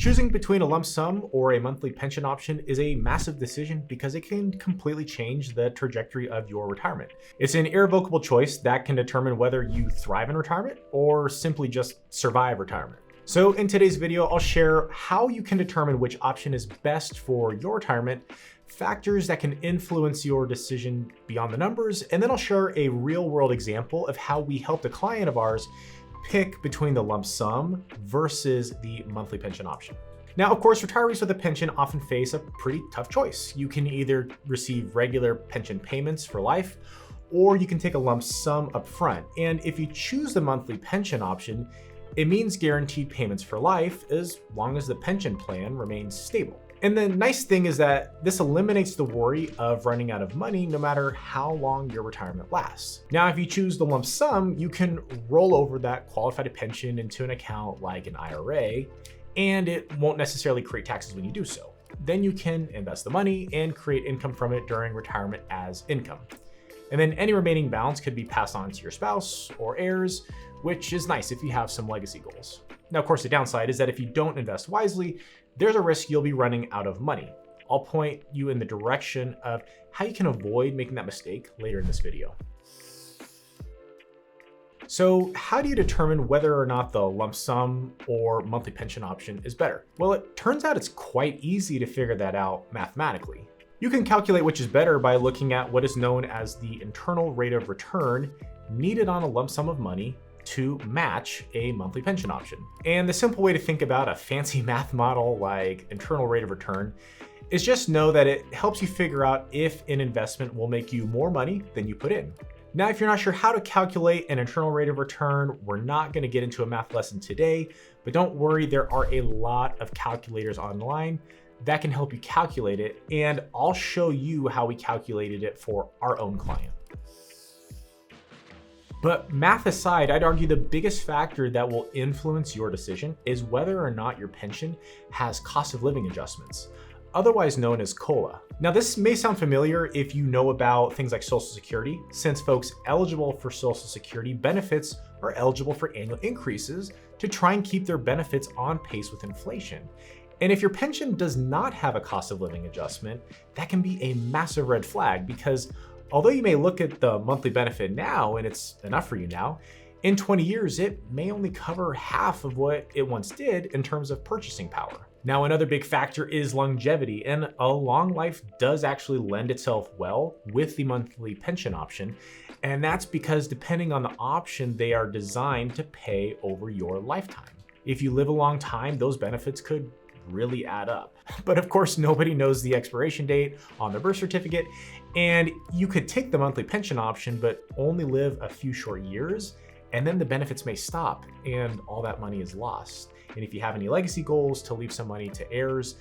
Choosing between a lump sum or a monthly pension option is a massive decision because it can completely change the trajectory of your retirement. It's an irrevocable choice that can determine whether you thrive in retirement or simply just survive retirement. So in today's video, I'll share how you can determine which option is best for your retirement, factors that can influence your decision beyond the numbers, and then I'll share a real-world example of how we helped a client of ours pick between the lump sum versus the monthly pension option. Now, of course, retirees with a pension often face a pretty tough choice. You can either receive regular pension payments for life, or you can take a lump sum up front. And if you choose the monthly pension option, it means guaranteed payments for life as long as the pension plan remains stable. And the nice thing is that this eliminates the worry of running out of money no matter how long your retirement lasts. Now, if you choose the lump sum, you can roll over that qualified pension into an account like an IRA, and it won't necessarily create taxes when you do so. Then you can invest the money and create income from it during retirement as income. And then any remaining balance could be passed on to your spouse or heirs, which is nice if you have some legacy goals. Now, of course, the downside is that if you don't invest wisely, there's a risk you'll be running out of money. I'll point you in the direction of how you can avoid making that mistake later in this video. So how do you determine whether or not the lump sum or monthly pension option is better? Well, it turns out it's quite easy to figure that out mathematically. You can calculate which is better by looking at what is known as the internal rate of return needed on a lump sum of money to match a monthly pension option. And the simple way to think about a fancy math model like internal rate of return is just know that it helps you figure out if an investment will make you more money than you put in. Now, if you're not sure how to calculate an internal rate of return, we're not going to get into a math lesson today, but don't worry, there are a lot of calculators online that can help you calculate it, and I'll show you how we calculated it for our own client. But math aside, I'd argue the biggest factor that will influence your decision is whether or not your pension has cost of living adjustments, otherwise known as COLA. Now, this may sound familiar if you know about things like Social Security, since folks eligible for Social Security benefits are eligible for annual increases to try and keep their benefits on pace with inflation. And if your pension does not have a cost of living adjustment, that can be a massive red flag because although you may look at the monthly benefit now and it's enough for you now, in 20 years, it may only cover half of what it once did in terms of purchasing power. Now, another big factor is longevity, and a long life does actually lend itself well with the monthly pension option. And that's because depending on the option, they are designed to pay over your lifetime. If you live a long time, those benefits could really add up. But of course, nobody knows the expiration date on their birth certificate, and you could take the monthly pension option, but only live a few short years, and then the benefits may stop and all that money is lost. And if you have any legacy goals to leave some money to heirs,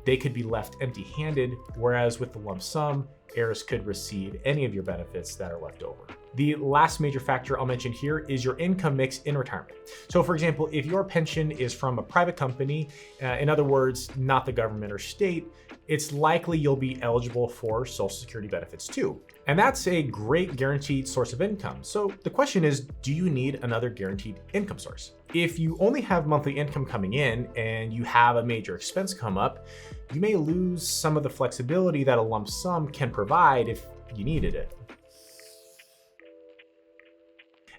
they could be left empty-handed, whereas with the lump sum, heirs could receive any of your benefits that are left over. The last major factor I'll mention here is your income mix in retirement. So for example, if your pension is from a private company, in other words, not the government or state, it's likely you'll be eligible for Social Security benefits too. And that's a great guaranteed source of income. So the question is, do you need another guaranteed income source? If you only have monthly income coming in and you have a major expense come up, you may lose some of the flexibility that a lump sum can provide if you needed it.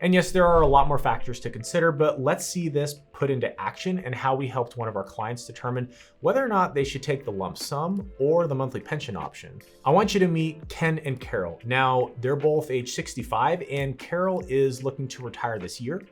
And yes, there are a lot more factors to consider, but let's see this put into action and how we helped one of our clients determine whether or not they should take the lump sum or the monthly pension option. I want you to meet Ken and Carol. Now, they're both age 65, and Carol is looking to retire this year.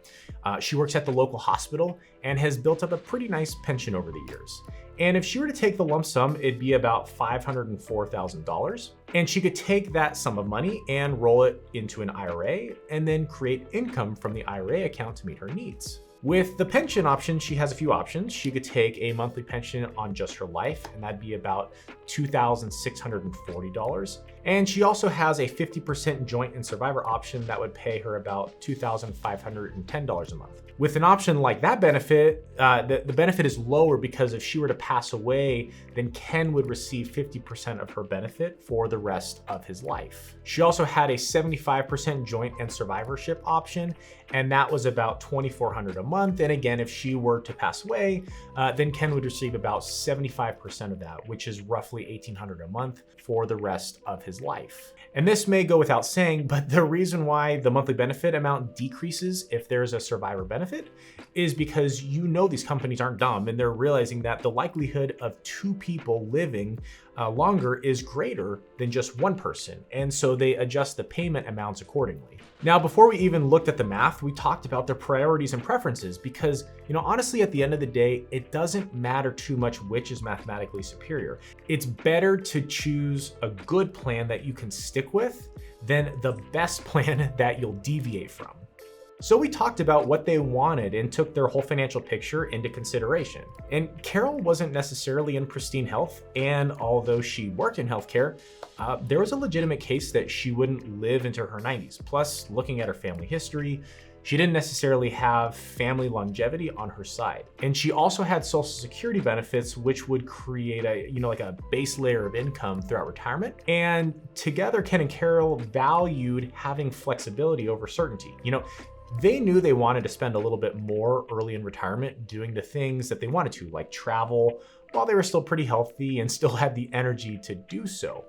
She works at the local hospital and has built up a pretty nice pension over the years. And if she were to take the lump sum, it'd be about $504,000. And she could take that sum of money and roll it into an IRA and then create income from the IRA account to meet her needs. With the pension option, she has a few options. She could take a monthly pension on just her life, and that'd be about $2,640. And she also has a 50% joint and survivor option that would pay her about $2,510 a month. With an option like that benefit, the benefit is lower because if she were to pass away, then Ken would receive 50% of her benefit for the rest of his life. She also had a 75% joint and survivorship option, and that was about $2,400 a month. And again, if she were to pass away, then Ken would receive about 75% of that, which is roughly $1,800 a month for the rest of his life. And this may go without saying, but the reason why the monthly benefit amount decreases if there's a survivor benefit is because these companies aren't dumb, and they're realizing that the likelihood of two people living longer is greater than just one person. And so they adjust the payment amounts accordingly. Now, before we even looked at the math, we talked about their priorities and preferences because, honestly, at the end of the day, it doesn't matter too much which is mathematically superior. It's better to choose a good plan that you can stick with than the best plan that you'll deviate from. So we talked about what they wanted and took their whole financial picture into consideration. And Carol wasn't necessarily in pristine health, and although she worked in healthcare, there was a legitimate case that she wouldn't live into her 90s. Plus, looking at her family history, she didn't necessarily have family longevity on her side. And she also had Social Security benefits, which would create a base layer of income throughout retirement. And together, Ken and Carol valued having flexibility over certainty. They knew they wanted to spend a little bit more early in retirement doing the things that they wanted to, like travel, while they were still pretty healthy and still had the energy to do so.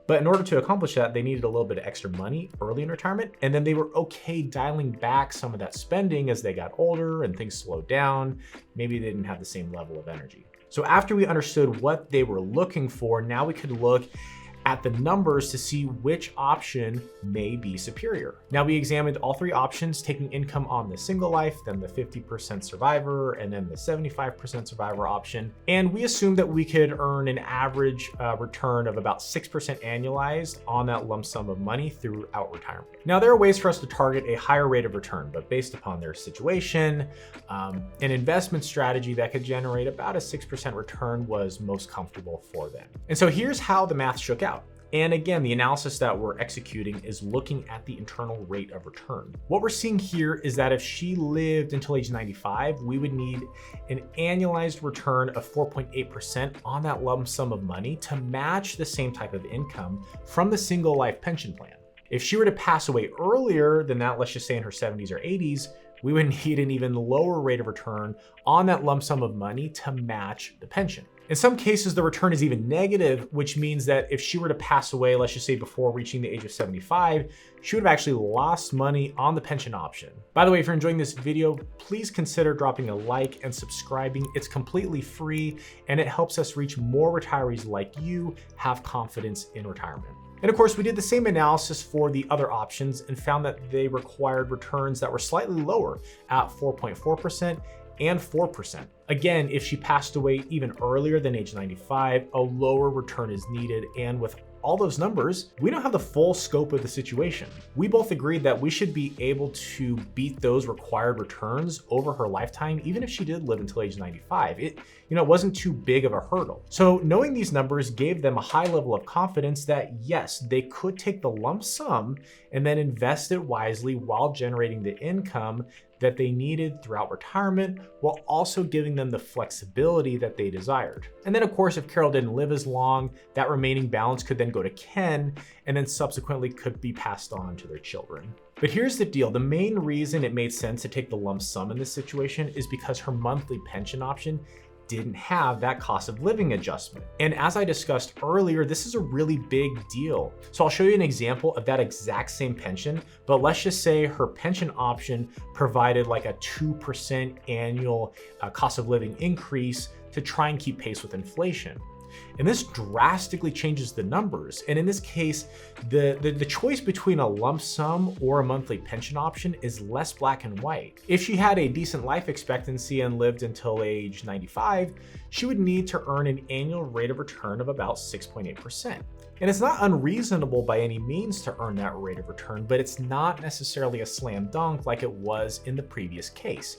But in order to accomplish that, they needed a little bit of extra money early in retirement, and then they were okay dialing back some of that spending as they got older and things slowed down. Maybe they didn't have the same level of energy. So after we understood what they were looking for, now we could look at the numbers to see which option may be superior. Now we examined all three options, taking income on the single life, then the 50% survivor, and then the 75% survivor option. And we assumed that we could earn an average return of about 6% annualized on that lump sum of money throughout retirement. Now there are ways for us to target a higher rate of return, but based upon their situation, an investment strategy that could generate about a 6% return was most comfortable for them. And so here's how the math shook out. And again, the analysis that we're executing is looking at the internal rate of return. What we're seeing here is that if she lived until age 95, we would need an annualized return of 4.8% on that lump sum of money to match the same type of income from the single life pension plan. If she were to pass away earlier than that, let's just say in her 70s or 80s, we would need an even lower rate of return on that lump sum of money to match the pension. In some cases, the return is even negative, which means that if she were to pass away, let's just say before reaching the age of 75, she would have actually lost money on the pension option. By the way, if you're enjoying this video, please consider dropping a like and subscribing. It's completely free, and it helps us reach more retirees like you have confidence in retirement. And of course, we did the same analysis for the other options and found that they required returns that were slightly lower at 4.4% and 4%. Again, if she passed away even earlier than age 95, a lower return is needed. And with all those numbers, we don't have the full scope of the situation. We both agreed that we should be able to beat those required returns over her lifetime, even if she did live until age 95. It wasn't too big of a hurdle. So knowing these numbers gave them a high level of confidence that yes, they could take the lump sum and then invest it wisely while generating the income that they needed throughout retirement, while also giving them the flexibility that they desired. And then of course, if Carol didn't live as long, that remaining balance could then go to Ken and then subsequently could be passed on to their children. But here's the deal. The main reason it made sense to take the lump sum in this situation is because her monthly pension option didn't have that cost of living adjustment. And as I discussed earlier, this is a really big deal. So I'll show you an example of that exact same pension, but let's just say her pension option provided like a 2% annual cost of living increase to try and keep pace with inflation. And this drastically changes the numbers. And in this case, the choice between a lump sum or a monthly pension option is less black and white. If she had a decent life expectancy and lived until age 95, she would need to earn an annual rate of return of about 6.8%. And it's not unreasonable by any means to earn that rate of return, but it's not necessarily a slam dunk like it was in the previous case.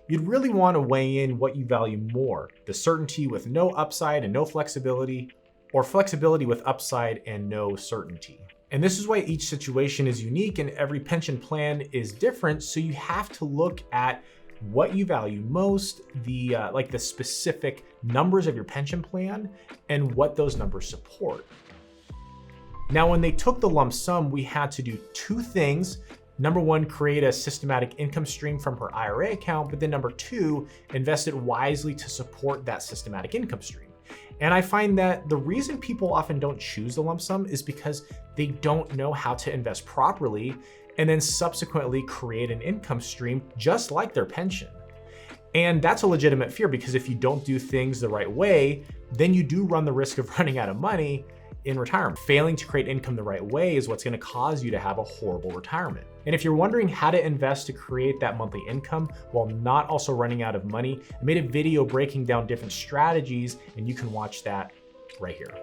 You'd really want to weigh in what you value more, the certainty with no upside and no flexibility, or flexibility with upside and no certainty. And this is why each situation is unique and every pension plan is different, so you have to look at what you value most, the like the specific numbers of your pension plan, and what those numbers support. Now, when they took the lump sum, we had to do two things. Number one, create a systematic income stream from her IRA account, but then number two, invest it wisely to support that systematic income stream. And I find that the reason people often don't choose the lump sum is because they don't know how to invest properly and then subsequently create an income stream just like their pension. And that's a legitimate fear, because if you don't do things the right way, then you do run the risk of running out of money in retirement. Failing to create income the right way is what's going to cause you to have a horrible retirement. And if you're wondering how to invest to create that monthly income while not also running out of money, I made a video breaking down different strategies, and you can watch that right here.